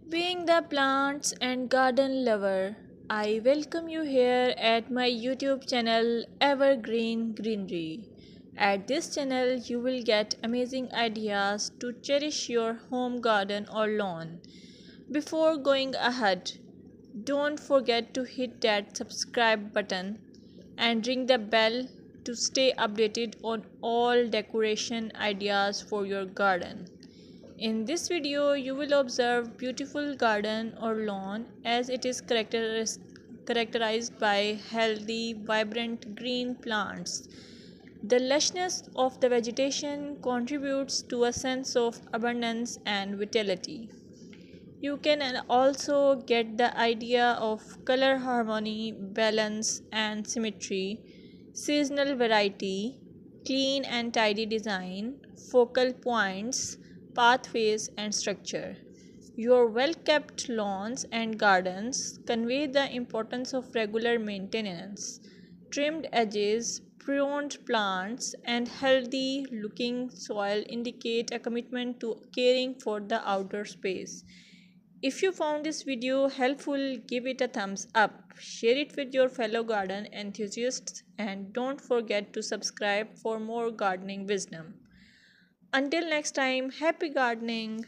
Being the plants and garden lover, I welcome you here at my YouTube channel Evergreen Greenery. At this channel, you will get amazing ideas to cherish your home garden or lawn. Before going ahead, don't forget to hit that subscribe button and ring the bell to stay updated on all decoration ideas for your garden. In this video, you will observe beautiful garden or lawn as it is characterized by healthy, vibrant green plants. The lushness of the vegetation contributes to a sense of abundance and vitality. You can also get the idea of color harmony, balance, and symmetry, seasonal variety, clean and tidy design, focal points, pathways, and structure. Your well kept lawns and gardens convey the importance of regular maintenance. Trimmed edges, pruned plants, and healthy looking soil indicate a commitment to caring for the outdoor space. If you found this video helpful, give it a thumbs up, share it with your fellow garden enthusiasts, and don't forget to subscribe for more gardening wisdom. Until next time, happy gardening!